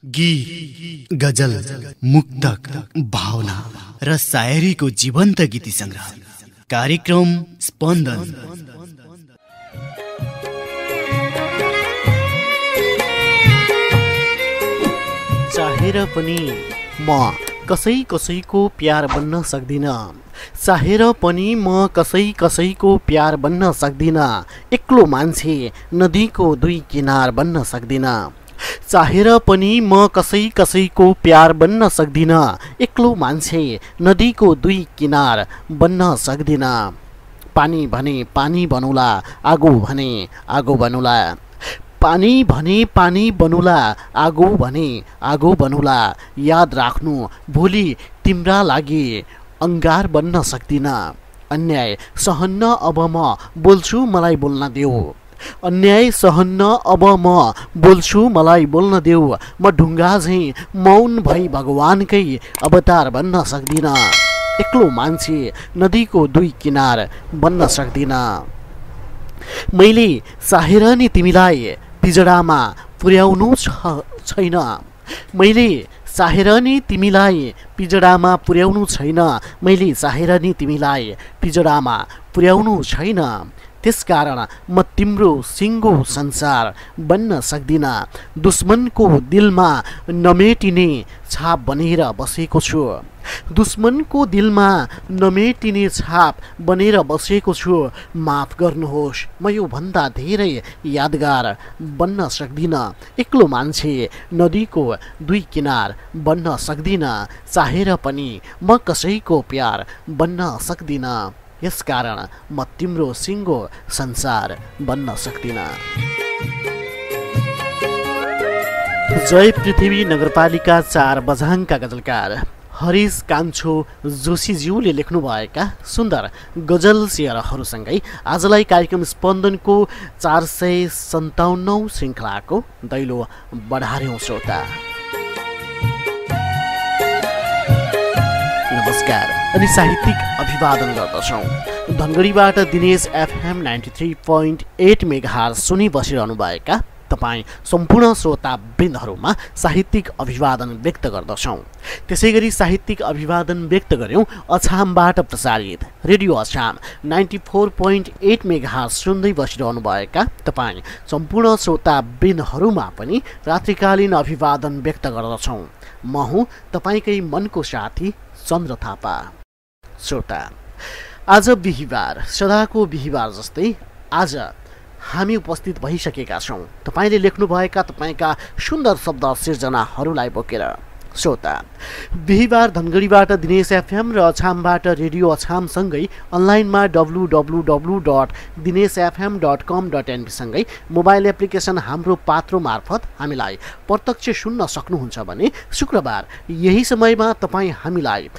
गीत, गजल, मुक्तक, भावना र शायरीको जीवन्त गीति संग्रह कार्यक्रम स्पन्दन। चाहेर पनि म कसैको प्यार बन्न सक्दिन, चाहेर पनि म कसैको प्यार बन्न सक्दिन, एक्लो मान्छे नदीको दुई किनार बन्न सक्दिन। चाहेर पनि म कसैको प्यार बन्न सक्दिन, एक्लो मान्छे नदीको दुई किनार बन्न सक्दिन। पानी भने पानी बनौला, आगो भने आगो बनौला, पानी भने पानी बनौला, आगो भने आगो बनौला। याद राख्नु भोलि तिम्रा लागि अंगार बन्न सक्दिन। अन्याय सहन्न अब म बोल्छु मलाई बोल्न देऊ, अन्याय सहन्न अब म बोल्छु मलाई बोल्न देऊ। म ढुङ्गा झैँ मौन भई भगवानकै अवतार बन्न सक्दिन, एक्लो मान्छे नदीको दुई किनार बन्न सक्दिन। मैले चाहेर नि तिमीलाई पिजडामा पुर्याउनु छैन, मैले चाहेर नि तिमीलाई पिजडामा पुर्याउनु छैन, मैले चाहेर नि तिमीलाई पिजडामा पुर्याउनु छैन। त्यसकारण म तिम्रो सिङ्गो संसार बन्न सक्दिन। दुश्मनको दिलमा नमेटिने छाप बनेर बसेको छु, दुश्मनको दिलमा नमेटिने छाप बनेर बसेको छु। माफ गर्नुहोस्, म यो भन्दा धेरै यादगार बन्न सक्दिन, एक्लो मान्छे नदीको दुई किनार बन्न सक्दिन। चाहेर पनि म कसैको प्यार बन्न सक्दिन, यसकारण म तिम्रो सिङ्गो संसार बन्न सक्दिन। जय पृथ्वी नगरपालिका 4 बझाङका गजलकार हरिश कान्छो जोशीज्यूले लेख्नुभएका सुन्दर गजल शेयरहरूसँगै आजलाई कार्यक्रम स्पन्दनको 457औं श्रृङ्खलाको दैलो बढार्यौं श्रोता। नमस्कार अनि साहित्यिक अभिवादन गर्दछौँ। धनगढीबाट दिनेश FM 93.8 मेगाहर्ज सुनि बसिरहनुभएका तपाईँ सम्पूर्ण श्रोता वृन्दहरूमा साहित्यिक अभिवादन व्यक्त गर्दछौँ। त्यसै गरी साहित्यिक अभिवादन व्यक्त गर्यौँ अछामबाट प्रसारित रेडियो अछाम 94.8 मेगाहर्ज सुन्दै बसिरहनुभएका तपाईँ सम्पूर्ण श्रोता वृन्दहरूमा पनि रात्रिकालीन अभिवादन व्यक्त गर्दछौँ। म हुँ तपाईँकै मनको साथी चन्द्र थापा। श्रोता, आज बिहिबार, सदाको बिहिबार जस्तै आज हामी उपस्थित भइसकेका छौँ तपाईँले लेख्नुभएका तपाईँका सुन्दर शब्द सिर्जनाहरूलाई बोकेर। श्रोता, बिहिबार धनगढीबाट दिनेश FM र अछामबाट रेडियो अछामसँगै अनलाइनमा www.dinesfm.com.np सँगै मोबाइल एप्लिकेसन हाम्रो पात्रो मार्फत हामीलाई प्रत्यक्ष सुन्न सक्नुहुन्छ भने शुक्रबार यही समयमा तपाईँ हामीलाई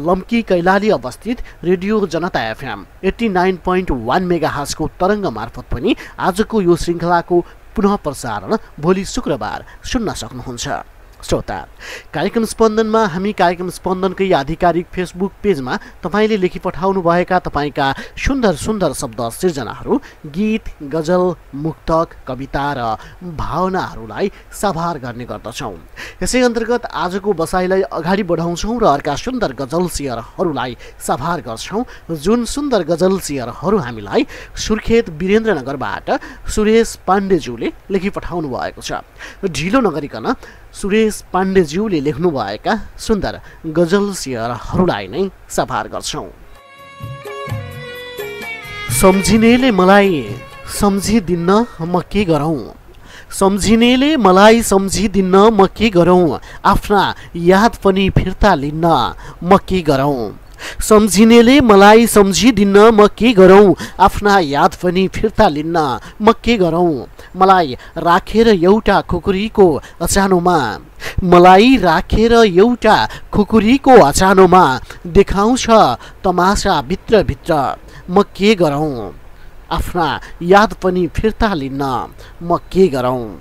लम्की कैलाली अवस्थित रेडियो जनता FM 89.1 मेगाहर्जको तरङ्ग मार्फत पनि आजको यो श्रृङ्खलाको पुनः प्रसारण भोलि शुक्रबार सुन्न सक्नुहुन्छ। श्रोता, कार्यक्रम स्पन्दनमा हामी कार्यक्रम स्पन्दनकै आधिकारिक फेसबुक पेजमा तपाईँले लेखी पठाउनुभएका तपाईँका सुन्दर सुन्दर शब्द सिर्जनाहरू, गीत, गजल, मुक्तक, कविता र भावनाहरूलाई साभार गर्ने गर्दछौँ। यसै अन्तर्गत आजको बसाइलाई अगाडि बढाउँछौँ र अर्का सुन्दर गजल शेयरहरूलाई साभार गर्छौँ। जुन सुन्दर गजल शेयरहरू हामीलाई सुर्खेत वीरेन्द्रनगरबाट सुरेश पाण्डेज्यूले लेखी पठाउनु भएको छ। ढिलो नगरिकन सुरेश पाण्डेज्यूले लेख्नुभएका सुन्दर गजल शेयरहरूलाई नै साभार गर्छौँ। सम्झिनेले मलाई सम्झिदिन्न म के गरौँ, सम्झिनेले मलाई सम्झिदिन्न म के गरौँ, आफ्ना याद पनि फिर्ता लिन्न म के गरौँ, सम्झिनेले मलाई सम्झिदिन्न म के गरौँ, आफ्ना याद पनि फिर्ता लिन्न म के गरौँ। मलाई राखेर एउटा खुकुरीको अचानोमा, मलाई राखेर एउटा खुकुरीको अचानोमा देखाउँछ तमासा भित्र म के गरौँ, आफ्ना याद पनि फिर्ता लिन्न म के गरौँ।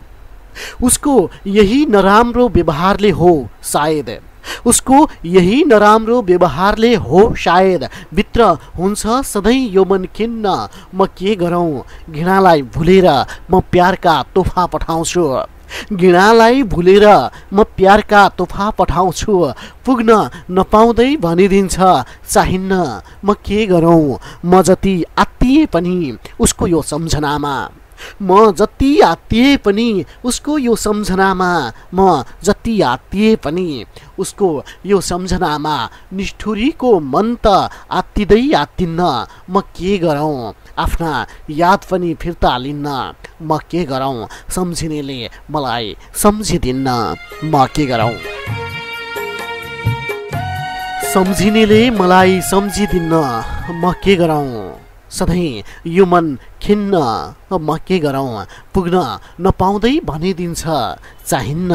उसको यही नराम्रो व्यवहारले हो सायद, उसको यही नराम्रो व्यवहारले हो शायद, भित्र हुन्छ सधैँ यो मन खिन्न म के गरौँ। घृणालाई भुलेर म प्यारका तोहफा पठाउँछु, घृणालाई भुलेर म प्यारका तोहफा पठाउँछु, पुग्न नपाउँदै भनिदिन्छ चाहिन्न म के गरौँ। म जति आत्तिए पनि उसको यो सम्झनामा, म जति आत्तिए पनि उसको यो सम्झनामा, म जति आत्तिए पनि उसको यो सम्झनामा, निष्ठुरीको मन त आत्तिँदै आत्तिन्न म के गरौँ। आफ्ना याद पनि फिर्ता लिन्न म के गरौँ। सम्झिनेले मलाई सम्झिदिन्न म के गरौँ। सम्झिनेले मलाई सम्झिदिन्न म के गरौँ। सधैँ यो मन खिन्न म के गरौँ। पुग्न नपाउँदै भनिदिन्छ चाहिन्न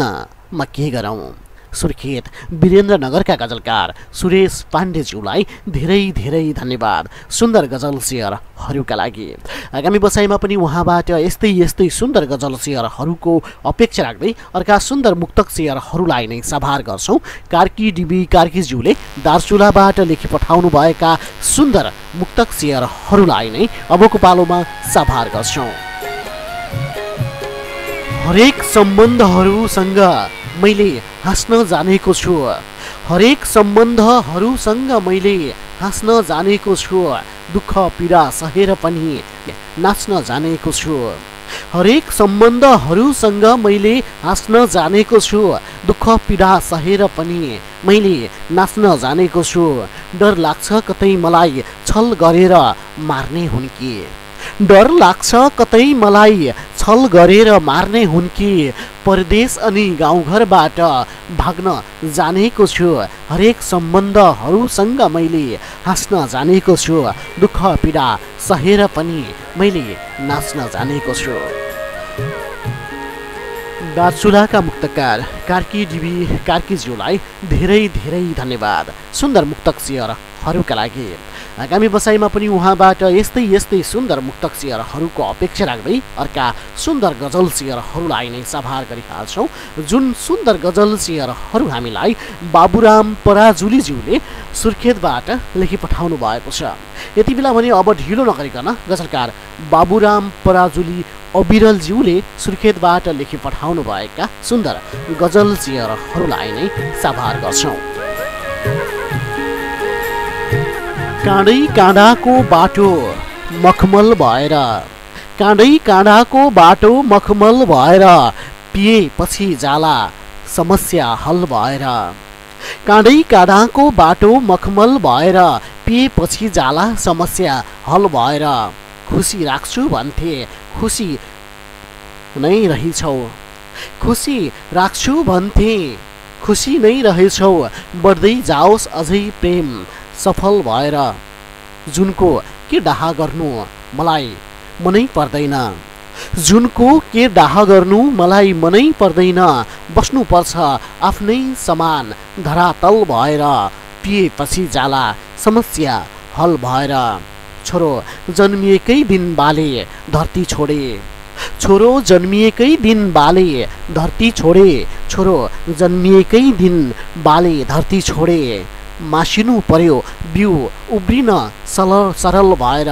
म के गरौँ। सुर्खेत वीरेन्द्रनगरका गजलकार सुरेश पाण्डेज्यूलाई धेरै धेरै धन्यवाद सुन्दर गजल सेयरहरूका लागि। आगामी बसाइमा पनि उहाँबाट यस्तै यस्तै सुन्दर गजल सेयरहरूको अपेक्षा राख्दै अर्का सुन्दर मुक्तक सेयरहरूलाई नै सभार गर्छौँ। कार्की डिबी कार्कीज्यूले दार्चुलाबाट लेखी पठाउनु भएका सुन्दर मुक्तक सेयरहरूलाई नै अबको पालोमा सभार गर्छौँ। हरेक सम्बन्धहरूसँग मैले हाँस्न जानेको छु, हरेक सम्बन्धहरूसँग मैले हाँस्न जानेको छु, दुःख पीडा सहेर पनि नाच्न जानेको छु। हरेक सम्बन्धहरूसँग मैले हाँस्न जानेको छु, दुःख पीडा सहेर पनि मैले नाच्न जानेको छु। डर लाग्छ कतै मलाई छल गरेर मार्ने हुन् कि, डर लाग्छ कतै मलाई छल गरेर मार्ने हुन् कि। परदेश अनि गाउँघरबाट भाग्न जानेको छु, हरेक सम्बन्धहरूसँग मैले हाँस्न जानेको छु, दुःख पीडा सहेर पनि मैले नाच्न जानेको छु। दार्चुलाका मुक्तकार कार्की डिबी कार्कीज्यूलाई धेरै धेरै धन्यवाद सुन्दर मुक्तक सेयरहरूका लागि। आगामी बसाइमा पनि उहाँबाट यस्तै यस्तै सुन्दर मुक्तक सेयरहरूको अपेक्षा राख्दै अर्का सुन्दर गजल सेयरहरूलाई नै सभार गरिहाल्छौँ। जुन सुन्दर गजल सेयरहरू हामीलाई बाबुराम पराजुलीज्यूले सुर्खेतबाट लेखी पठाउनु भएको छ। यति बेला भने अब ढिलो नगरिकन गजलकार बाबुराम पराजुली अविरलज्यूले सुर्खेतबाट लेखी पठाउनु भएका सुन्दर गजल सेयरहरूलाई नै सभार गर्छौँ। काँडै काँडाको बाटो मखमल भएर, काँडै काँडाको बाटो मखमल भएर, पिएपछि जाला समस्या हल भएर। काँडै काँडाको बाटो मखमल भएर, पिएपछि जाला समस्या हल भएर। खुसी राख्छु भन्थे खुसी नै रहेछौ, खुसी राख्छु भन्थे खुसी नै रहेछौ। बढ्दै जाओस् अझै प्रेम सफल भएर, जुनको के डाह गर्नु मलाई मनै पर्दैन, जुनको के डाह गर्नु मलाई मनै पर्दैन। बस्नुपर्छ आफ्नै समान धरातल भएर, पिएपछि जाला समस्या हल भएर। छोरो जन्मिएकै दिन बाले धरती छोडे, छोरो जन्मिएकै दिन बाले धरती छोडे, छोरो जन्मिएकै दिन बाले धरती छोडे। मासिनु पर्यो बिउ उब्रिन सरल भएर,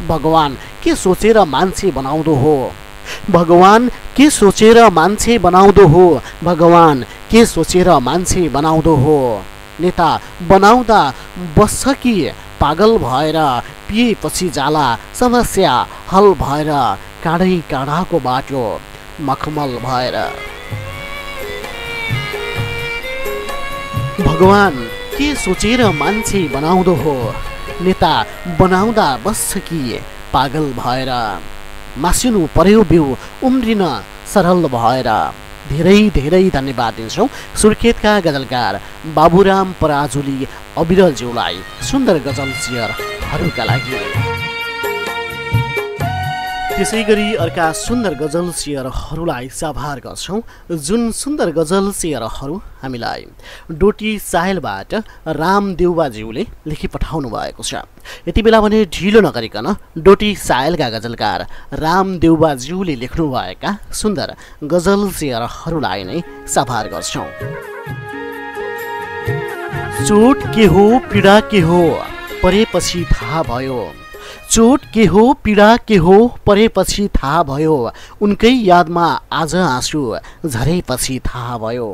भगवान के सोचेर मान्छे बनाउँदो हो, भगवान के सोचेर मान्छे बनाउँदो हो, भगवान के सोचेर मान्छे बनाउँदो हो। नेता बनाउँदा बस्छ कि पागल भएर, पिएपछि जाला समस्या हल भएर। काँडै काँडाको बाटो मखमल भएर। भगवान के सोचेर मान्छे बनाउँदो हो, नेता बनाउँदा बस्छ कि पागल भएर। मासिनु पर्यो बिउ उम्रिन सरल भएर। धेरै धेरै धन्यवाद दिन्छौँ सुर्खेतका गजलकार बाबुराम पराजुली अविरलज्यूलाई सुन्दर गजल सेयरहरूका लागि। त्यसै गरी अर्का सुन्दर गजल सेयरहरूलाई सभार गर्छौँ। जुन सुन्दर गजल सेयरहरू हामीलाई डोटी साहेलबाट रामदेउबाज्यूले लेखी पठाउनु भएको छ। यति बेला भने ढिलो नगरिकन डोटी साहेलका गजलकार रामदेउबाज्यूले लेख्नुभएका सुन्दर गजल सेयरहरूलाई नै सभार गर्छौँ। चोट के हो पीडा के हो परेपछि थाहा भयो, चोट के हो पीडा के हो परेपछि थाहा भयो उनकै यादमा आज आँसु झरेपछि थाहा भयो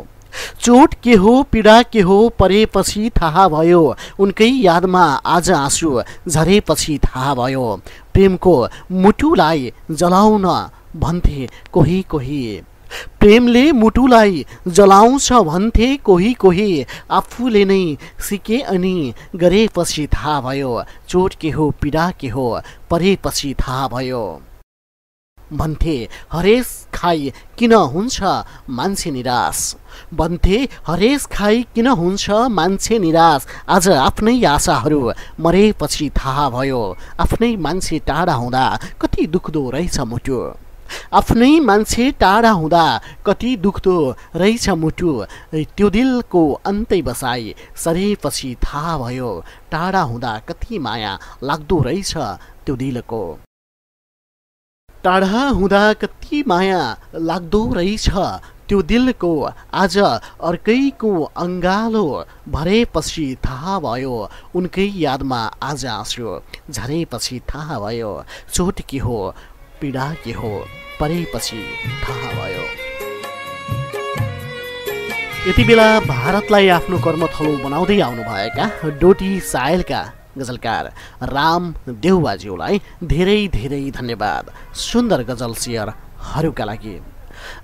चोट के हो पीडा के हो परेपछि थाहा भयो उनकै यादमा आज आँसु झरेपछि थाहा भयो प्रेमको मुटुलाई जलाउन भन्थे कोही कोही प्रेमले मुटुलाई जलाउँछ भन्थे कोही कोही आफूले नै सिके अनि गरेपछि थाहा भयो चोट के हो पीडा के हो परेपछि थाहा भयो भन्थे हरेस खाई किन हुन्छ मान्छे निराश भन्थे हरेस खाई किन हुन्छ मान्छे निराश आज आफ्नै आशाहरू मरेपछि थाहा भयो आफ्नै मान्छे टाढा हुँदा कति दुख्दो रहेछ मुटु आफ्नै मान्छे टाढा हुँदा कति दुख्दो रहेछ मुटु त्यो दिलको अन्तै बसाई सरेपछि थाहा भयो टाढा हुँदा कति माया लाग्दो रहेछ त्यो दिलको टाढा हुँदा कति माया लाग्दो रहेछ त्यो दिलको आज अर्कैको अङ्गालो भरेपछि थाहा भयो उनकै यादमा आज आँसु झरेपछि थाहा भयो चोट के हो पीडा के हो परेपछि थाहा भयो। यति बेला भारतलाई आफ्नो कर्मथलो बनाउँदै आउनुभएका डोटी सायलका गजलकार राम देउवाज्यूलाई धेरै धेरै धन्यवाद सुन्दर गजल सेयरहरूका लागि।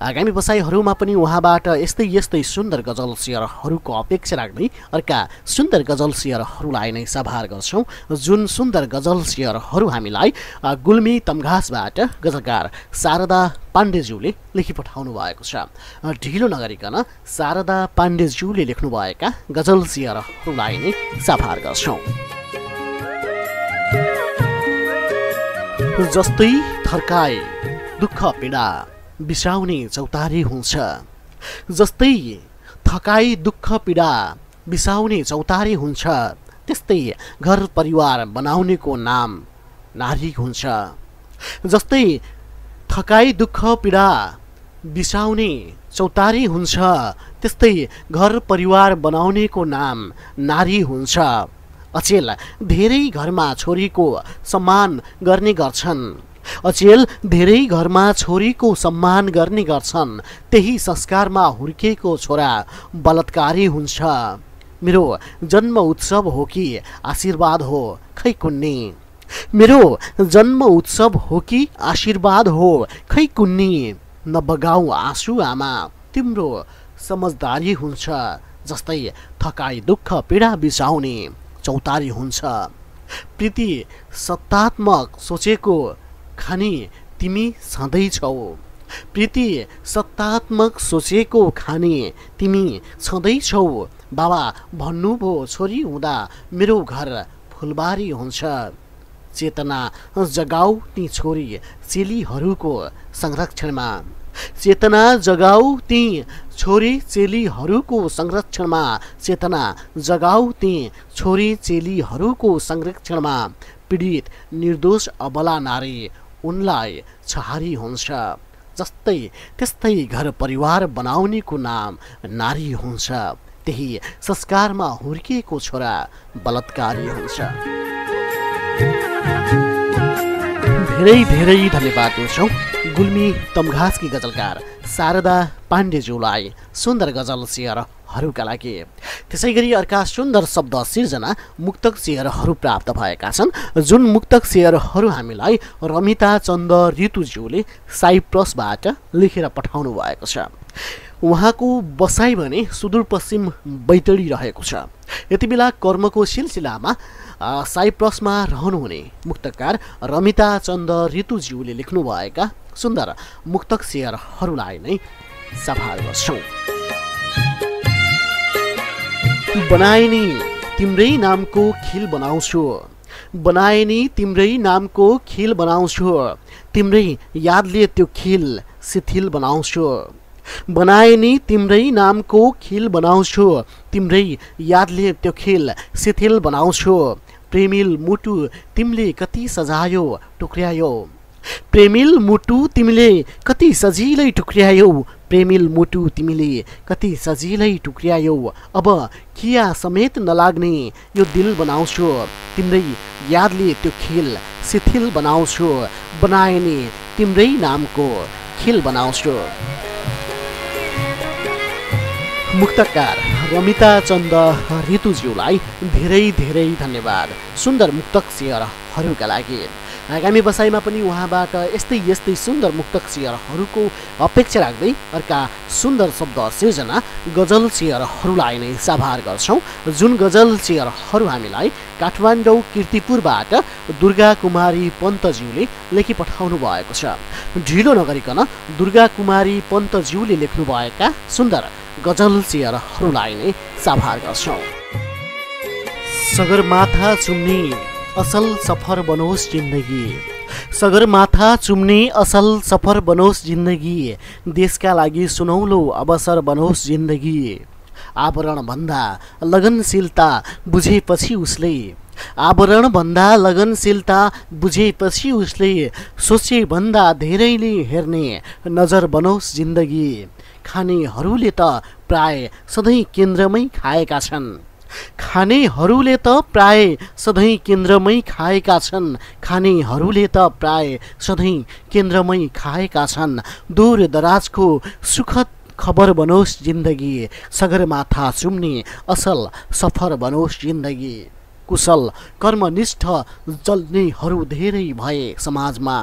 आगामी बसाइहरूमा पनि उहाँबाट यस्तै यस्तै सुन्दर गजल सेयरहरूको अपेक्षा राख्दै अर्का सुन्दर गजल सेयरहरूलाई नै सभार गर्छौँ जुन सुन्दर गजल सेयरहरू हामीलाई गुल्मी तमघासबाट गजलकार शारदा पाण्डेज्यूले लेखी पठाउनु भएको छ। ढिलो नगरिकन शारदा पाण्डेज्यूले लेख्नुभएका गजल सेयरहरूलाई नै सभार गर्छौँ। जस्तै थर्काए दुःख पीडा बिसाउने चौतारी हुन्छ जस्तै थकाई दुःख पीडा बिसाउने चौतारी हुन्छ त्यस्तै घर परिवार बनाउनेको नाम नारी हुन्छ जस्तै थकाई दुःख पीडा बिसाउने चौतारी हुन्छ त्यस्तै घर परिवार बनाउनेको नाम नारी हुन्छ अचेल धेरै घरमा छोरीको सम्मान गर्ने गर्छन् अचेल धेरै घरमा छोरीको सम्मान गर्ने गर्छन् त्यही संस्कारमा हुर्केको छोरा बलात्कारी हुन्छ मेरो जन्म उत्सव हो कि आशीर्वाद हो खै कुन्नी मेरो जन्म उत्सव हो कि आशीर्वाद हो खै कुन्नी नबगाऊ आँसु आमा तिम्रो समझदारी हुन्छ जस्तै थकाई दुःख पीडा बिसाउने चौतारी हुन्छ प्रीति सत्तात्मक सोचेको खानी तिमी छँदैछौ प्रीति सत्तात्मक सोचेको खानी तिमी छँदैछौ बाबा भन्नुभयो छोरी हुँदा मेरो घर फुलबारी हुन्छ चेतना जगाऊ ती छोरी चेलीहरूको संरक्षणमा चेतना जगाऊ ती छोरी चेलीहरूको संरक्षणमा चेतना जगाऊ ती छोरी चेलीहरूको संरक्षणमा पीडित निर्दोष अबला नारी उनलाई छहारी हुन्छ जस्तै त्यस्तै घर परिवार बनाउनेको नाम नारी हुन्छ त्यही संस्कारमा हुर्किएको छोरा बलात्कारी हुन्छ। धेरै धेरै धन्यवाद दिन्छौँ गुल्मी तमघासकी गजलकार शारदा पाण्डेज्यूलाई सुन्दर गजल सेयरहरूका लागि। त्यसै गरी अर्का सुन्दर शब्द सिर्जना मुक्तक सेयरहरू प्राप्त भएका छन् जुन मुक्तक सेयरहरू हामीलाई रमिता चन्द ऋतुज्यूले साइप्रसबाट लेखेर पठाउनु भएको छ। उहाँको बसाइ भने सुदूरपश्चिम बैतडी रहेको छ। यति बेला कर्मको सिलसिलामा साइप्रसमा रहनुहुने मुक्तकार रमिता चन्द ऋतुज्यूले लेख्नुभएका सुन्दर मुक्तक सेयरहरूलाई नै सभार गर्छौँ। बनाए नि तिम्रै नामको खिल बनाउँछु बनाए नि तिम्रै नामको खिल बनाउँछु तिम्रै यादले त्यो खिल शिथिल बनाउँछु बनाए नि तिम्रै नामको खिल बनाउँछु तिम्रै यादले त्यो खिल शिथिल बनाउँछु प्रेमिल मुटु तिमीले कति सजायो टुक्र्यायो प्रेमिल मुटु तिमीले कति सजिलै टुक्र्यायो प्रेमिल मुटु तिमीले कति सजिलै टुक्र्यायौ, अब किया समेत नलाग्ने यो दिल बनाउँछु, तिम्रै यादले त्यो खेल शिथिल बनाउँछु, बनाए नि तिम्रै नामको खेल बनाउँछु। मुक्तकार रमिता चन्द ऋतुज्यूलाई धेरै धेरै धन्यवाद सुन्दर मुक्तक शेयरहरूका लागि। आगामी बसाइमा पनि उहाँबाट यस्तै यस्तै सुन्दर मुक्तक शेयरहरूको अपेक्षा राख्दै अर्का सुन्दर शब्द सिर्जना गजल शेयरहरूलाई नै साभार गर्छौँ, जुन गजल शेयरहरू हामीलाई काठमाडौँ कीर्तिपुरबाट दुर्गा कुमारी पन्तज्यूले लेखी पठाउनु भएको छ। ढिलो नगरिकन दुर्गा कुमारी पन्तज्यूले लेख्नुभएका सुन्दर गजल शेयरहरूलाई नै साभार गर्छौँ। सगरमाथा चुम्ने असल सफर बनोस् जिन्दगी, सगरमाथा चुम्ने असल सफर बनोस् जिन्दगी, देशका लागि सुनौलो अवसर बनोस् जिन्दगी। आवरण भन्दा लगनशीलता बुझेपछि उसले, आवरण भन्दा लगनशीलता बुझेपछि उसले, सोचे भन्दा धेरैले हेर्ने नजर बनोस् जिन्दगी। खानेहरूले त प्राय सधैँ केन्द्रमै खाएका छन्, खानेहरूले त प्राय सधैँ केन्द्रमै खाएका छन्, खानेहरूले त प्राय सधैँ केन्द्रमै खाएका छन्। दूर दराजको सुखद खबर बनोस् जिन्दगी, सगरमाथा चुम्ने असल सफर बनोस् जिन्दगी। कुशल कर्मनिष्ठ जल्नेहरू धेरै भए समाजमा,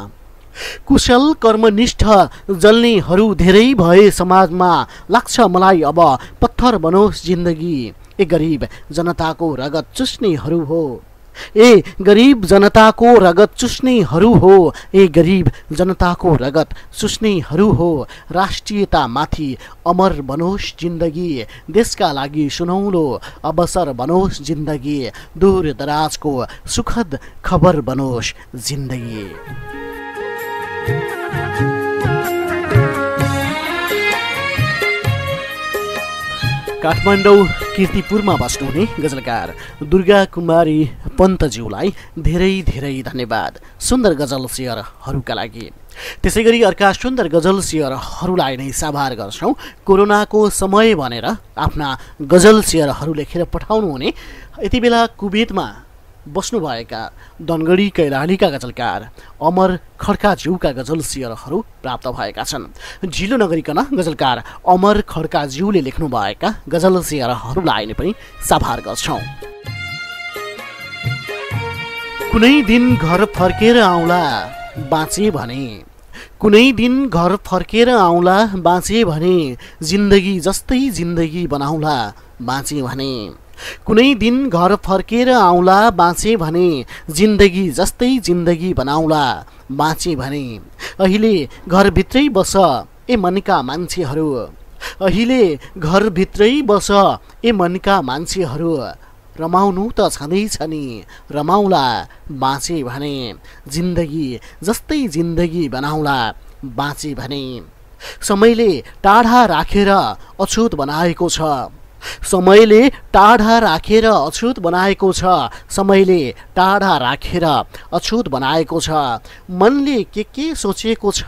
कुशल कर्मनिष्ठ जल्नेहरू धेरै भए समाजमा, लाग्छ मलाई अब पत्थर बनोस् जिन्दगी। ए गरिब जनताको रगत चुस्नेहरू हो, ए गरिब जनताको रगत चुस्नेहरू हो, ए गरिब जनताको रगत चुस्नेहरू हो। राष्ट्रियतामाथि अमर बनोस् जिन्दगी, देशका लागि सुनौलो अवसर बनोस् जिन्दगी। दूर दराजको सुखद खबर बनोस् जिन्दगी। काठमाडौँ कीर्तिपुरमा बस्नुहुने गजलकार दुर्गा कुमारी पन्तज्यूलाई धेरै धेरै धन्यवाद सुन्दर गजल शेयरहरूका लागि। त्यसै गरी अर्का सुन्दर गजल शेयरहरूलाई नै साभार गर्छौँ। कोरोनाको समय भनेर आफ्ना गजल शेयरहरू लेखेर पठाउनुहुने यति बेला कुवेतमा बस्नुभएका दनगढी कैलालीका गजलकार अमर खड्काज्यूका गजल शेयरहरू प्राप्त भएका छन्। ढिलो नगरिकन गजलकार अमर खड्काज्यूले लेख्नुभएका गजल शेयरहरूलाई नै पनि साभार गर्छौँ। कुनै दिन घर फर्केर आउँला बाँचे भने, कुनै दिन घर फर्केर आउँला बाँचे भने, जिन्दगी जस्तै जिन्दगी बनाउला बाँचे भने। कुनै दिन घर फर्केर आउँला बाँचे भने, जिन्दगी जस्तै जिन्दगी बनाउला बाँचे भने। अहिले घरभित्रै बस ए मनका मान्छेहरू, अहिले घरभित्रै बस ए मनका मान्छेहरू, रमाउनु त छँदैछ नि रमाउला बाँचे भने, जिन्दगी जस्तै जिन्दगी बनाउला बाँचे भने। समयले टाढा राखेर अछुत बनाएको छ, समयले टाढा राखेर अछुत बनाएको छ, समयले टाढा राखेर अछुत बनाएको छ। मनले के सोचेको छ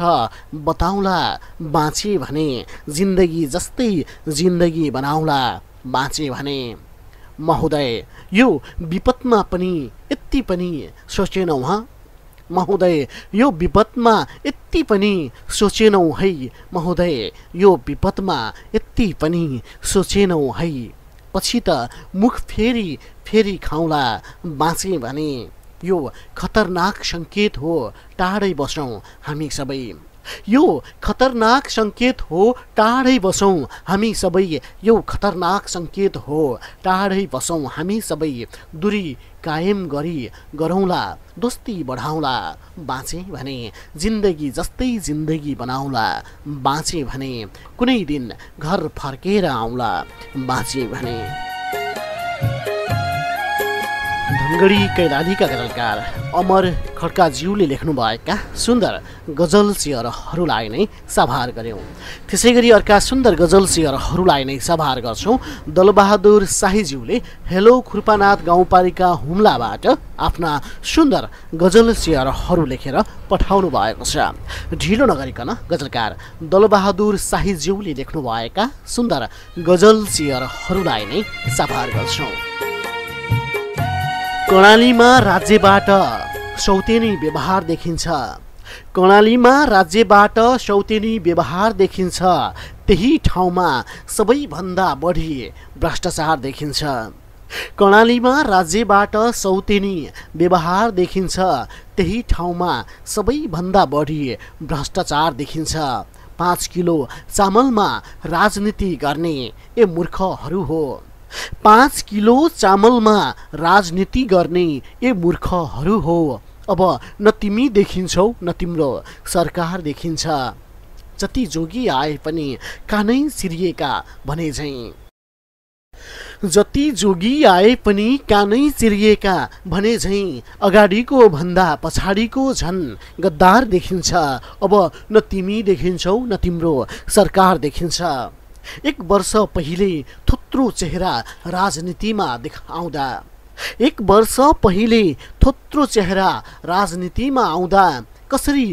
बताउला बाँचे भने, जिन्दगी जस्तै जिन्दगी बनाउला बाँचे भने। महोदय यो विपदमा पनि यति पनि सोचेनौ ह, महोदय यो विपदमा यति पनि सोचेनौ है, महोदय यो विपदमा यति पनि सोचेनौ है। पछि त मुख फेरि फेरि खाउला बाँचे भने, यो खतरनाक सङ्केत हो टाढै बसौँ हामी सबै, यो खतरनाक सङ्केत हो टाढै बसौँ हामी सबै, यो खतरनाक सङ्केत हो टाढै बसौँ हामी सबै। दूरी कायम गरी गरौँला दोस्ती बढाउला बाँचे भने, जिन्दगी जस्तै जिन्दगी बनाउला बाँचे भने। कुनै दिन घर फर्केर आउँला बाँचे भने। गढी कैलालीका गजलकार अमर खड्काज्यूले लेख्नुभएका सुन्दर गजल शेयरहरूलाई नै सभार गर्यौं। त्यसै गरी अर्का सुन्दर गजल शेयरहरूलाई नै सभार गर्छौं। दलबहादुर शाहीज्यूले हेलो खुर्पानाथ गाउँपालिका हुम्लाबाट आफ्ना सुन्दर गजल शेयरहरू लेखेर पठाउनु भएको छ। ढिलो नगरिकन गजलकार दलबहादुर शाहीज्यूले लेख्नुभएका सुन्दर गजल शेयरहरूलाई नै सभार गर्छौं। कर्णालीमा राज्यबाट सौतेनी व्यवहार देखिन्छ। कर्णालीमा राज्यबाट सौतेनी व्यवहार देखिन्छ। त्यही ठाउँमा सबैभन्दा बढी भ्रष्टाचार देखिन्छ। कर्णालीमा राज्यबाट सौतेनी व्यवहार देखिन्छ। त्यही ठाउँमा सबैभन्दा बढी भ्रष्टाचार देखिन्छ। 5 किलो चामलमा राजनीति गर्ने ए मूर्खहरू हो। 5 किलो चामलमा राजनीति गर्ने ए मूर्खहरू हो। अब न तिमी देखिन्छौ न तिम्रो सरकार देखिन्छ। जति जोगी आए पनि कानै चिरिएका भने झैं। जति जोगी आए पनि कानै चिरिएका भने झैं। अगाडिको भन्दा पछाडिको झन् गद्दार देखिन्छ। अब न तिमी देखिन्छौ न तिम्रो सरकार देखिन्छ। 1 वर्ष पहिले थोत्रो चेहरा राजनीतिमा देखाउँदा 1 वर्ष पहिले थोत्रो चेहरा राजनीतिमा आउँदा कसरी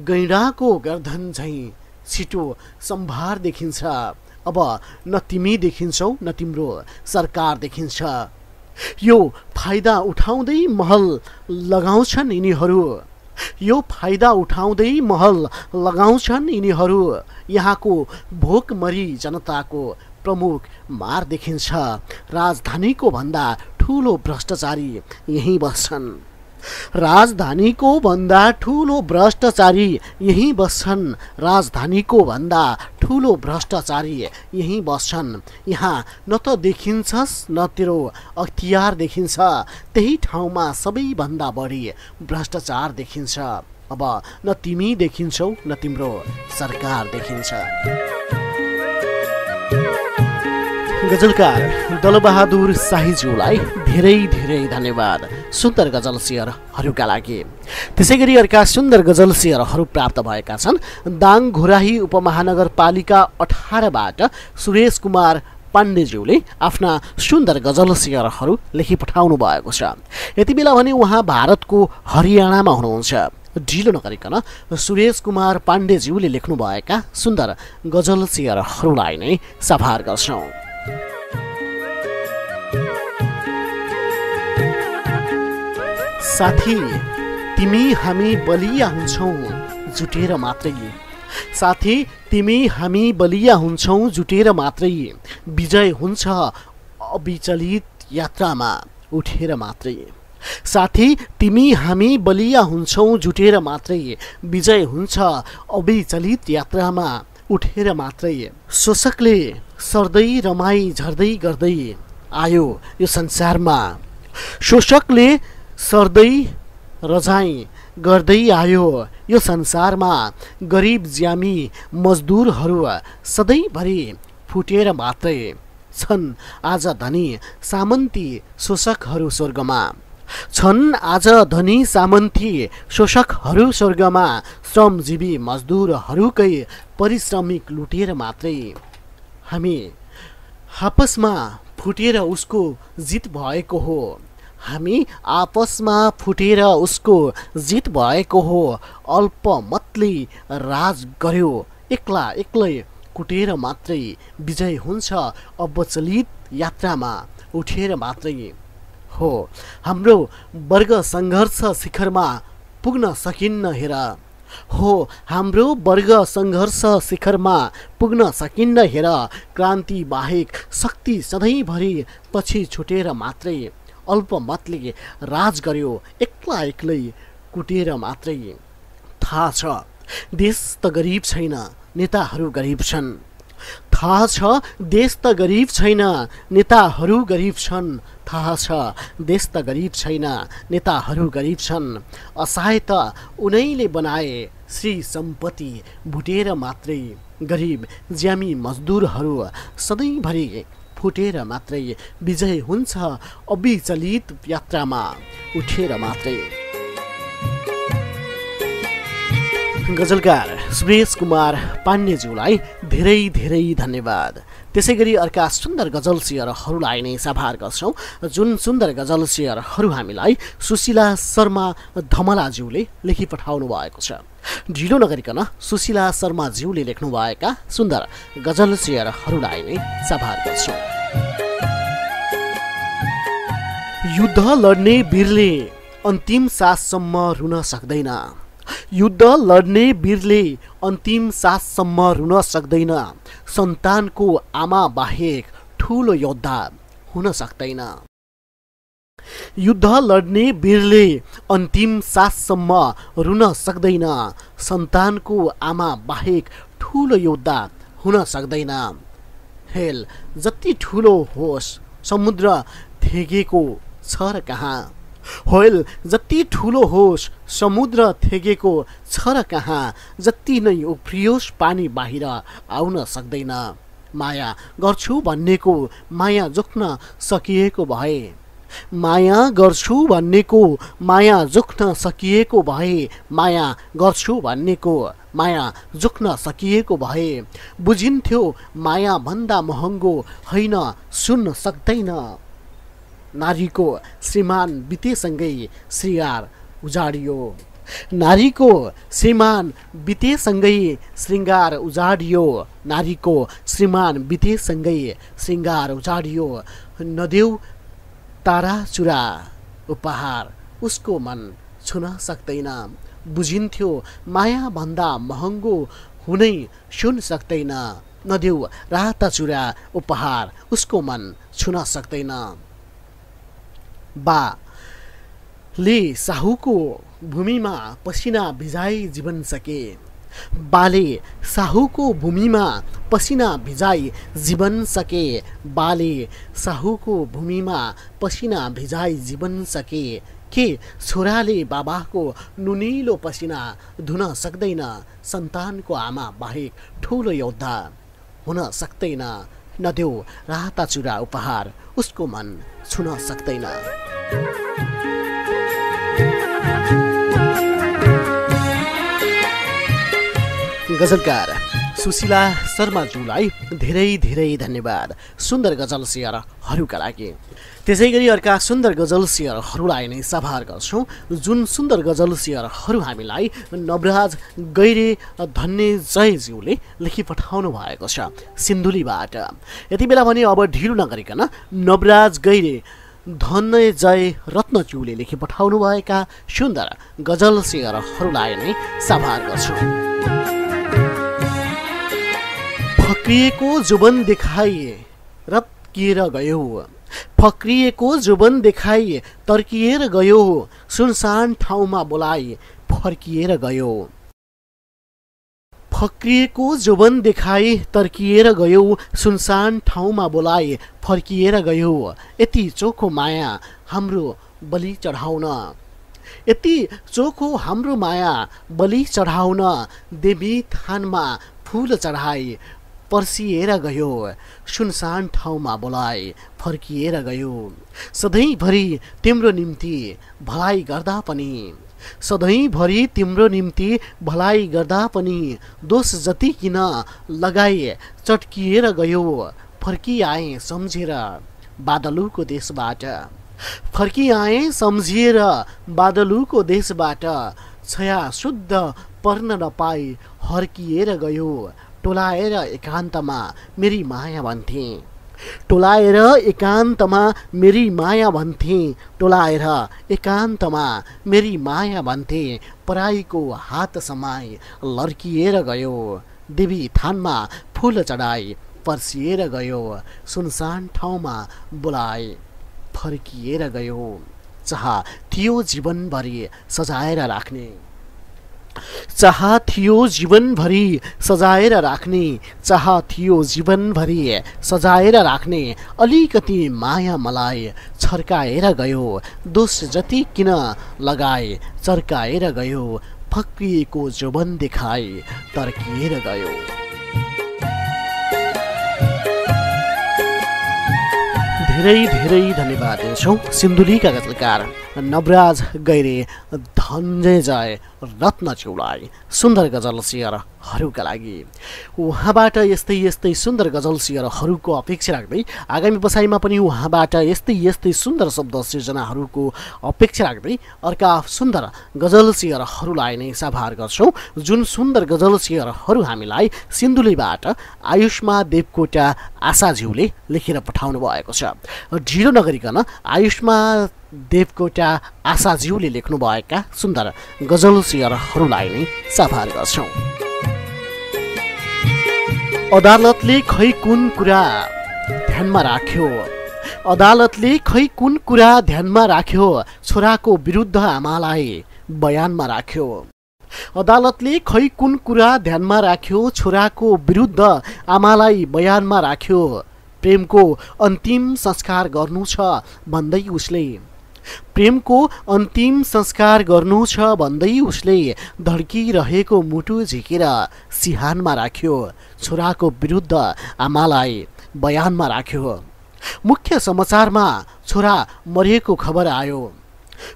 गैंडाको गर्दन झैं छिटो सम्भार देखिन्छ। अब न तिमी देखिन्छौ न तिम्रो सरकार देखिन्छ। यो फाइदा उठाउँदै महल लगाउँछन् यिनीहरू। यो फाइदा उठाउँदै महल लगाउँछन् यिनीहरू। यहाँको भोकमरी जनताको प्रमुख मार देखिन्छ। राजधानीको भन्दा ठुलो भ्रष्टाचारी यहीँ बस्छन्। राजधानीको भन्दा ठुलो भ्रष्टाचारी यहीँ बस्छन्। राजधानीको भन्दा ठुलो भ्रष्टाचारी यहीँ बस्छन्। यहाँ न त देखिन्छस् न तेरो अख्तियार देखिन्छ। त्यही ठाउँमा सबैभन्दा बढी भ्रष्टाचार देखिन्छ। अब न तिमी देखिन्छौ न तिम्रो सरकार देखिन्छ। गजलकार दलबहादुर शाहीज्यूलाई धेरै धेरै धन्यवाद सुन्दर गजल शेयरहरूका लागि। त्यसै गरी अर्का सुन्दर गजल शेयरहरू प्राप्त भएका छन्। दाङ घोराही उपमहानगरपालिका 18बाट सुरेश कुमार पाण्डेज्यूले आफ्ना सुन्दर गजल शेयरहरू लेखी पठाउनु भएको छ। यति बेला भने उहाँ भारतको हरियाणामा हुनुहुन्छ। ढिलो नगरिकन सुरेश कुमार पाण्डेज्यूले लेख्नुभएका सुन्दर गजल शेयरहरूलाई नै सभार गर्छौं। साथी तिमी हामी बलिया हुन्छौ जुटेर मात्रै। साथी तिमी हामी बलिया हुन्छौ जुटेर मात्रै। विजय हुन्छ अविचलित यात्रामा उठेर मात्रै। साथी तिमी हामी बलिया हुन्छौ जुटेर मात्रै। विजय हुन्छ अविचलित यात्रामा उठेर मात्रै। शोषकले सर्दै रमाई झर्दै गर्दै आयो यो संसारमा। शोषकले सर्दै रजाई गर्दै आयो यो संसारमा। गरिब ज्यामी मजदुरहरू सधैँभरि फुटेर मात्रै छन्। आज धनी सामन्ती शोषकहरू स्वर्गमा छन्। आज धनी सामन्ती शोषकहरू स्वर्गमा। श्रमजीवी मजदुरहरूकै परिश्रमिक लुटेर मात्रै हामी आपसमा फुटेर उसको जित भएको हो। हामी आपसमा फुटेर उसको जित भएको हो। अल्पमतले राज गर्यो एक्ला एक्लै कुटेर मात्रै। विजय हुन्छ अविचलित यात्रामा उठेर मात्रै हो। हाम्रो वर्ग सङ्घर्ष शिखरमा पुग्न सकिन्न हेर। हो हाम्रो वर्ग सङ्घर्ष शिखरमा पुग्न सकिन्न हेर। क्रान्ति बाहेक शक्ति सधैँभरि पछि छुटेर मात्रै। अल्पमतले राज गर्यो एक्ला एक्लै कुटेर मात्रै। थाहा छ देश त गरिब छैन नेताहरू गरिब छन्। थाहा छ देश त गरिब छैन नेताहरू गरिब छन्। थाहा छ देश त गरिब छैन नेताहरू गरिब छन्। असहाय त उनैले बनाए श्री सम्पत्ति भुटेर मात्रै। गरिब ज्यामी मजदुरहरू सधैँभरि फुटेर मात्रै विजय हुन्छ अविचलित यात्रामा उठेर मात्रै। गजलकार सुरेश कुमार पाण्डेज्यूलाई धेरै धेरै धन्यवाद। त्यसै गरी अर्का सुन्दर गजल शेयरहरूलाई नै साभार गर्छौँ। जुन सुन्दर गजल शेयरहरू हामीलाई सुशीला शर्मा धमलाज्यूले लेखी पठाउनु भएको छ। ढिलो नगरिकन सुशीला शर्माज्यूले लेख्नुभएका सुन्दर गजल शेयरहरूलाई नै साभार गर्छौँ। युद्ध लड्ने वीरले अन्तिम साससम्म रुन सक्दैन। युद्ध लड्ने वीरले अन्तिम साससम्म रुन सक्दैन। सन्तानको आमा बाहेक ठुलो योद्धा हुन सक्दैन। युद्ध लड्ने वीरले अन्तिम साससम्म रुन सक्दैन। सन्तानको आमा बाहेक ठुलो योद्धा हुन सक्दैन। हेल जति ठुलो होस् समुद्र थेगेको छ र कहाँ। होइल जति ठुलो होस् समुद्र थेगेको छ र कहाँ। जति नै उफ्रियोस् पानी बाहिर आउन सक्दैन। माया गर्छु भन्नेको माया जोख्न सकिएको भए। माया गर्छु भन्नेको माया जोख्न सकिएको भए। माया गर्छु भन्नेको माया जोख्न सकिएको भए। बुझिन्थ्यो माया भन्दा महँगो होइन सुन्न सक्दैन। नारीको श्रीमान बितेसँगै श्रृङ्गार उजाडियो। नारीको श्रीमान बितेसँगै श्रृङ्गार उजाडियो। नारीको श्रीमान बितेसँगै श्रृङ्गार उजाडियो। नदेऊ तारा चुरा उपहार उसको मन छुन सक्दैन। बुझिन्थ्यो माया भन्दा महँगो हुनै सुन सक्दैन। नदेऊ राता चुरा उपहार उसको मन छुन सक्दैन। बाले साहुको भूमिमा पसिना भिजाई जीवन सके। बाले साहुको भूमिमा पसिना भिजाई जीवन सके। बाले साहुको भूमिमा पसिना भिजाई जीवन सके। के छोराले बाबाको नुनिलो पसिना धुन सक्दैन। सन्तानको आमा बाहेक ठुलो योद्धा हुन सक्दैन। नदेऊ राता चुरा उपहार उसको मन छुन सक्दैन। गजलकार सुशीला शर्माज्यूलाई धेरै धेरै धन्यवाद सुन्दर गजल शेयरहरूका लागि। त्यसै गरी अर्का सुन्दर गजल शेयरहरूलाई नै साभार गर्छौँ। जुन सुन्दर गजल शेयरहरू हामीलाई नवराज गैरे धन्यजयज्यूले लेखी पठाउनु भएको छ सिन्धुलीबाट। यति बेला भने अब ढिलो नगरिकन नवराज गैरे धन्यजय रत्नज्यूले लेखी पठाउनु भएका सुन्दर गजल शेयरहरूलाई नै साभार गर्छौँ। फक्रिएको जुबन देखाई रत्किएर गयो। फक्रिएको जुबन देखाई तर्किएर गयो। सुनसान ठाउँमा बोलाई फर्किएर गयो। फक्रिएको जुबन देखाई तर्किएर गयो। सुनसान ठाउँमा बोलाई फर्किएर गयो। यति चोखो माया हाम्रो बलि चढाउन। यति चोखो हाम्रो माया बलि चढाउन। देवी थानमा फूल चढाई पर्सिएर गयो। सुनसान ठाउँमा बोलाइ फर्किएर गयो। सधैँभरि तिम्रो निम्ति भलाइ गर्दा पनि। सधैँभरि तिम्रो निम्ति भलाइ गर्दा पनि। दोष जति किन लगाए चट्किएर गयो। फर्किआए सम्झेर बादलुको देशबाट। फर्किआए सम्झिएर बादलुको देशबाट। छया शुद्ध पर्न नपाई हर्किएर गयो। टोलाएर एकान्तमा मेरी माया भन्थे। टोलाएर एकान्तमा मेरी माया भन्थे। टोलाएर एकान्तमा मेरी माया भन्थे। पराईको हात समाई लर्किएर गयो। देवी थानमा फूल चढाई पर्सिएर गयो। सुनसान ठाउँमा बोलाइ फर्किएर गयो। चाह थियो जीवनभरि सजाएर राख्ने। चाह थियो जीवनभरि सजाएर राख्ने। चाह थियो जीवनभरि सजाएर राख्ने। अलिकति माया मलाई छर्काएर गयो। दोष जति किन लगाए चर्काएर गयो। फक्रिएको जुबन देखाई तर्किएर गयो। धेरै धेरै धन्यवाद दिन्छौँ सिन्धुलीका गजलकार नवराज गैरे, धन्जय जय, रत्न चौलाई सुन्दर गजल सियरहरूका लागि। उहाँबाट यस्तै यस्तै सुन्दर गजल सियरहरूको अपेक्षा राख्दै आगामी बसाइमा पनि उहाँबाट यस्तै यस्तै सुन्दर शब्द सिर्जनाहरूको अपेक्षा राख्दै अर्का सुन्दर गजल सियरहरूलाई नै साभार गर्छौँ। जुन सुन्दर गजल सियरहरू हामीलाई सिन्धुलीबाट आयुष्मा देवकोटा आशाज्यूले लेखेर पठाउनु भएको छ। ढिलो नगरिकन आयुष्मा देवकोटा आशाज्यूले लेख्नुभएका सुन्दर गजल सियरहरूलाई नै साभार गर्छौँ। अदालतले खै कुन कुरा ध्यानमा राख्यो, अदालतले खै कुन कुरा ध्यानमा राख्यो, छोराको विरुद्ध आमालाई बयानमा राख्यो। अदालतले खै कुन कुरा ध्यानमा राख्यो, छोराको विरुद्ध आमालाई बयानमा राख्यो। प्रेमको अन्तिम संस्कार गर्नु छ भन्दै उसले, प्रेमको अन्तिम संस्कार गर्नु छ भन्दै उसले धड्किरहेको मुटु झिकेर सिहानमा राख्यो। छोराको विरुद्ध आमालाई बयानमा राख्यो। मुख्य समाचारमा छोरा मरेको खबर आयो,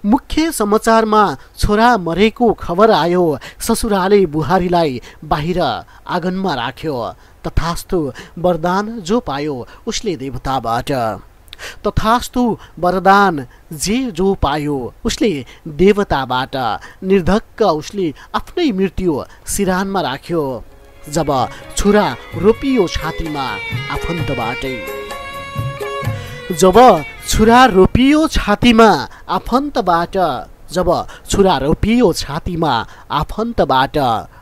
मुख्य समाचारमा छोरा मरेको खबर आयो। ससुराले बुहारीलाई बाहिर आँगनमा राख्यो। तथास्तु वरदान जो पायो उसले देवताबाट, तथास्तु वरदान जो पायो उसले देवताबाट। निर्धक्क उसले आफ्नै मृत्यु सिरानमा राख्यो। जब छुरा रोपियो छातीमा आफन्तबाटै, जब छुरा रोपियो छातीमा आफन्तबाट, जब छुरा रोपियो छातीमा आफन्तबाट।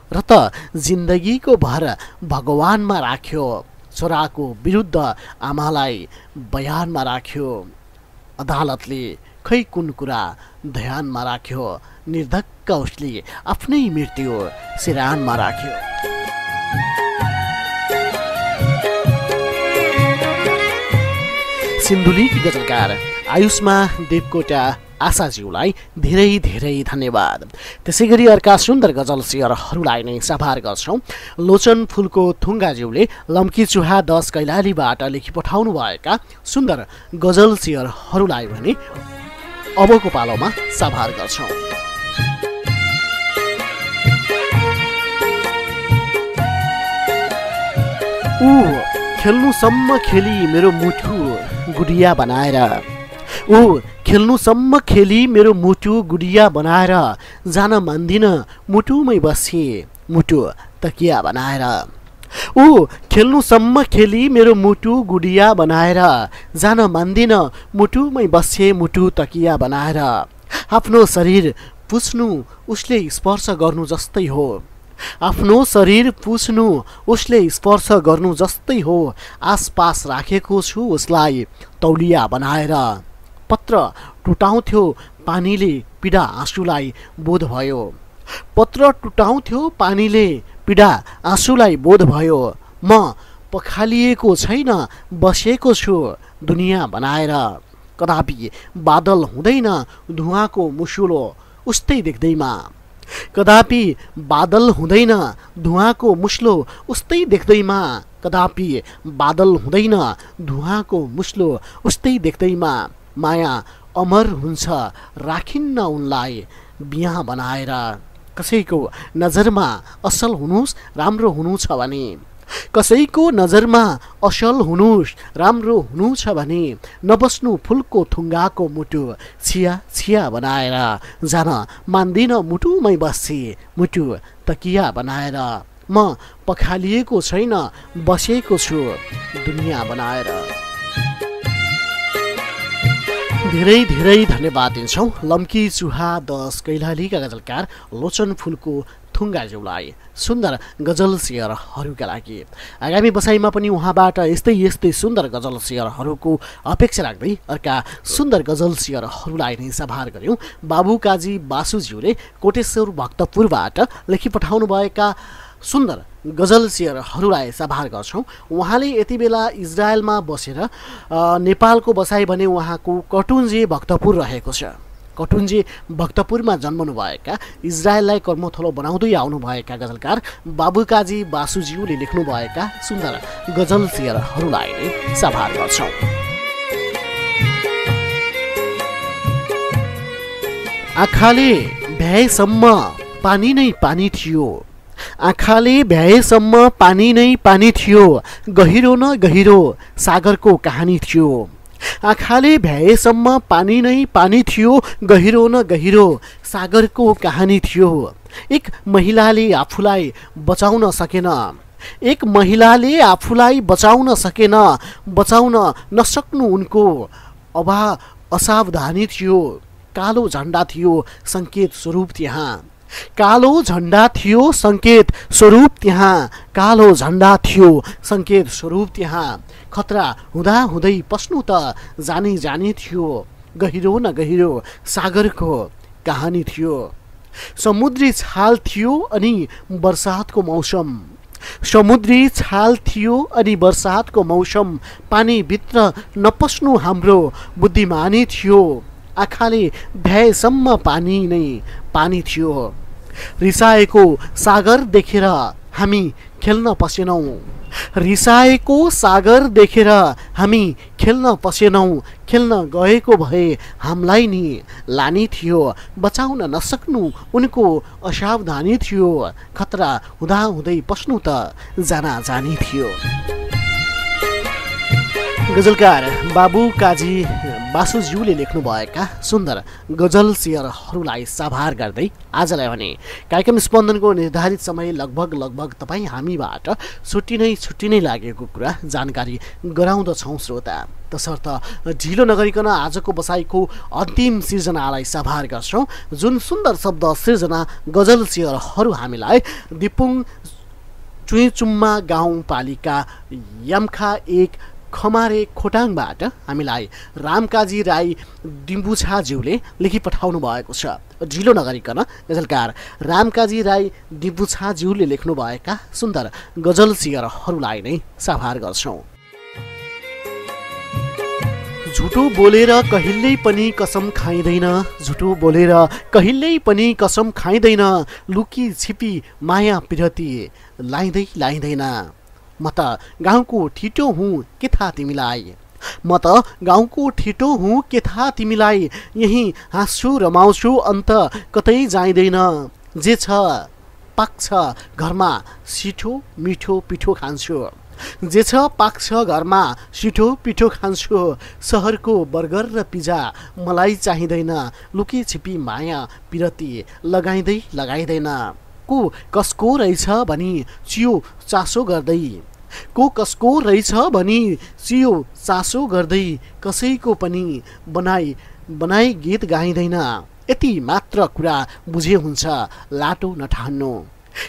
र त जिन्दगीको भर भगवानमा राख्यो। छोराको विरुद्ध आमालाई बयानमा राख्यो। अदालतले खै कुन कुरा ध्यानमा राख्यो। निर्धक्क उसले आफ्नै मृत्यु सिरानमा राख्यो। सिन्धुलीकी गजलकार आयुष्मा देवकोटा आशाज्यूलाई धेरै धेरै धन्यवाद। त्यसै गरी अर्का सुन्दर गजल सियरहरूलाई नै साभार गर्छौँ। लोचन फुलको थुङ्गाज्यूले लम्की चुहा 10 कैलालीबाट लेखी पठाउनु भएका सुन्दर गजल सियरहरूलाई भने अबको पालोमा साभार गर्छौँ। ऊ खेल्नुसम्म खेली मेरो मुठु गुडिया बनाएर, ऊ खेल्नुसम्म खेली मेरो मुटु गुडिया बनाएर। जान मान्दिन मुटुमै बसे मुटु तकिया बनाएर। ऊ खेल्नुसम्म खेली मेरो मुटु गुडिया बनाएर। जान मान्दिन मुटुमै बसे मुटु तकिया बनाएर। आफ्नो शरीर पुछ्नु उसले स्पर्श गर्नु जस्तै हो, आफ्नो शरीर पुछ्नु उसले स्पर्श गर्नु जस्तै हो। आसपास राखेको छु उसलाई तौलिया बनाएर। पत्र टुटाउँथ्यो पानीले पीडा आँसुलाई बोध भयो, पत्र टुटाउँथ्यो पानीले पीडा आँसुलाई बोध भयो। म पखालिएको छैन बसेको छु दुनियाँ बनाएर। कदापि बादल हुँदैन धुवाँको मुसुलो उस्तै देख्दैमा, कदापि बादल हुँदैन धुवाँको मुस्लो उस्तै देख्दैमा। कदापि बादल हुँदैन धुवाँको मुस्लो उस्तै देख्दैमा। माया अमर हुन्छ राखिन्न उनलाई बिहा बनाएर। कसैको नजरमा असल हुनुस् राम्रो हुनु छ भने, कसैको नजरमा असल हुनुस् राम्रो हुनु छ भने। नबस्नु फुलको थुङ्गाको मुटु छिया छिया बनाएर। जान मान्दिन मुटुमै बसे मुटु तकिया बनाएर। म पखालिएको छैन बसेको छु दुनियाँ बनाएर। धेरै धेरै धन्यवाद दिन्छौँ लम्की चुहा 10 कैलालीका गजलकार लोचन फुलको थुङ्गाज्यूलाई सुन्दर गजल सियरहरूका लागि। आगामी बसाइमा पनि उहाँबाट यस्तै यस्तै सुन्दर गजल सियरहरूको अपेक्षा राख्दै अर्का सुन्दर गजल सियरहरूलाई नै साभार गऱ्यौँ। बाबुकाजी बासुज्यूले कोटेश्वर भक्तपुरबाट लेखी पठाउनुभएका सुन्दर गजल सियरहरूलाई साभार गर्छौँ। उहाँले यति बेला इजरायलमा बसेर नेपालको बसाइ भने उहाँको कटुन्जे भक्तपुर रहेको छ। कटुन्जे भक्तपुरमा जन्मनुभएका इजरायललाई कर्मथलो बनाउँदै आउनुभएका गजलकार बाबुकाजी बासुज्यूले लेख्नुभएका सुन्दर गजल सियरहरूलाई नै साभार गर्छौँ। आँखाले भ्याएसम्म पानी नै पानी थियो, आँखाले भ्याएसम्म पानी नै पानी थियो, गहिरो न गहिरो सागरको कहानी थियो। आँखाले भ्याएसम्म पानी नै पानी थियो, गहिरो न गहिरो सागरको कहानी थियो। एक महिलाले आफूलाई बचाउन सकेन, एक महिलाले आफूलाई बचाउन सकेन, बचाउन नसक्नु उनको असावधानी थियो। कालो झण्डा थियो सङ्केत स्वरूप त्यहाँ, कालो झण्डा थियो सङ्केत स्वरूप त्यहाँ, कालो झण्डा थियो सङ्केत स्वरूप त्यहाँ। खतरा हुँदा हुँदै पस्नु त जानी जानी थियो, गहिरो न गहिरो सागरको कहानी थियो। समुद्री छाल थियो अनि बर्सातको मौसम, समुद्री छाल थियो अनि बर्सातको मौसम। पानीभित्र नपस्नु हाम्रो बुद्धिमानी थियो, आँखाले भ्याएसम्म पानी नै पानी थियो। रिसाएको सागर देखेर हामी खेल्न पसेनौँ, रिसाएको सागर देखेर हामी खेल्न पसेनौँ। खेल्न गएको भए हामीलाई नि लानी थियो, बचाउन नसक्नु उनको असावधानी थियो। खतरा हुँदा हुँदै पस्नु त जाना जानी थियो। गजलकार बाबु काजी बासुज्यूले लेख्नुभएका सुन्दर गजल शेयरहरूलाई साभार गर्दै आजलाई भने कार्यक्रम स्पन्दनको निर्धारित समय लगभग तपाईँ हामीबाट छुट्टी नै लागेको कुरा जानकारी गराउँदछौँ श्रोता। तसर्थ ढिलो नगरिकन आजको बसाइको अन्तिम सिर्जनालाई साभार गर्छौँ। जुन सुन्दर शब्द सिर्जना गजल शेयरहरू हामीलाई दिपुङ चुइचुम्मा गाउँपालिका यमखा 1 खमारे खोटाङबाट हामीलाई रामकाजी राई डिम्बुछाज्यूले लेखी पठाउनु भएको छ। ढिलो नगरिकन गजलकार रामकाजी राई डिम्बुछाज्यूले लेख्नुभएका सुन्दर गजल शेयरहरूलाई नै साभार गर्छौँ। झुटो बोलेर कहिल्यै पनि कसम खाइँदैन, झुटो बोलेर कहिल्यै पनि कसम खाइँदैन, लुकी छिपी माया पिरती लाइँदै लाइँदैन। म त गाउँको ठिटो हुँ के थाहा तिमीलाई, म त गाउँको ठिटो हुँ के थाहा तिमीलाई। यही हाँस्छु रमाउँछु अन्त कतै जाइँदैन। जे छ पाक्छ घरमा सिठो मिठो पिठो खान्छु, जे छ पाक्छ घरमा सिठो पिठो खान्छु। सहरको बर्गर र पिज्जा मलाई चाहिँदैन, लुकी छिपी माया पिरती लगाइँदै लगाइँदैन। को कसको रहेछ भनी चियो चासो गर्दै, को कसको रहेछ भनी चियो चासो गर्दै, कसैको पनि बनाई गीत गाइँदैन। यति मात्र कुरा बुझे हुन्छ लाटो नठान्नु,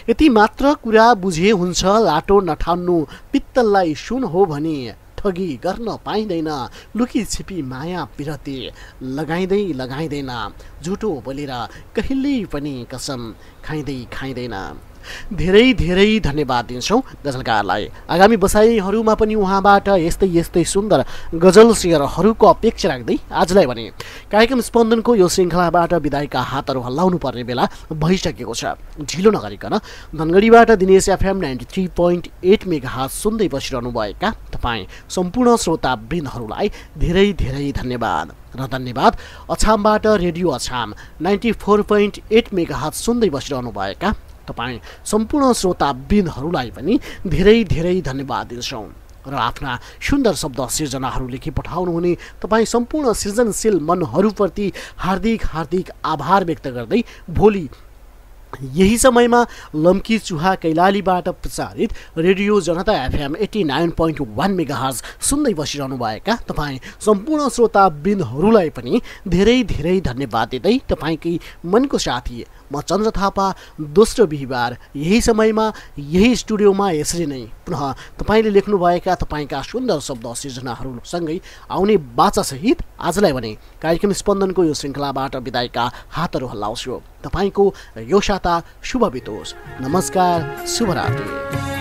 यति मात्र कुरा बुझे हुन्छ लाटो नठान्नु। पित्तललाई सुन हो भने ठगी गर्न पाइँदैन, लुकी छिपी माया पिरती लगाइँदै लगाइँदैन। झुटो बोलेर कहिल्यै पनि कसम खाइँदै खाइँदैन। धेरै धेरै धन्यवाद दिन्छौँ गजलकारलाई। आगामी बसाइहरूमा पनि उहाँबाट यस्तै सुन्दर गजल शेयरहरूको अपेक्षा राख्दै आजलाई भने कार्यक्रम स्पन्दनको यो श्रृङ्खलाबाट विदायका हातहरू हल्लाउनु पर्ने बेला भइसकेको छ। ढिलो नगरिकन धनगढीबाट दिनेश एफएम 93.8 मेगाहर्ज सुन्दै बसिरहनुभएका तपाईँ सम्पूर्ण श्रोतावृन्दहरूलाई धेरै धेरै धन्यवाद र धन्यवाद अछामबाट रेडियो अछाम 94.8 मेगाहर्ज सुन्दै बसिरहनुभएका तपाईँ सम्पूर्ण श्रोतावृन्दहरूलाई पनि धेरै धेरै धन्यवाद दिन्छौँ र आफ्ना सुन्दर शब्द सिर्जनाहरू लेखी पठाउनुहुने तपाईँ सम्पूर्ण सृजनशील मनहरूप्रति हार्दिक हार्दिक आभार व्यक्त गर्दै भोलि यही समयमा लम्की चुहा कैलालीबाट प्रसारित रेडियो जनता एफएम 89.1 मेगाहर्ज सुन्दै बसिरहनुभएका तपाईँ सम्पूर्ण श्रोतावृन्दहरूलाई पनि धेरै धेरै धन्यवाद दिँदै तपाईँकै मनको साथी म चन्द्र थापा दोस्रो बिहिबार यही समयमा यही स्टुडियोमा यसरी नै पुनः तपाईँले लेख्नुभएका तपाईँका सुन्दर शब्द सिर्जनाहरूसँगै आउने बाचासहित आजलाई भने कार्यक्रम स्पन्दनको यो श्रृङ्खलाबाट विदायका हातहरू हल्लाउँछु। तपाईँको यो साता शुभ बितोस्। नमस्कार, शुभरात्रि।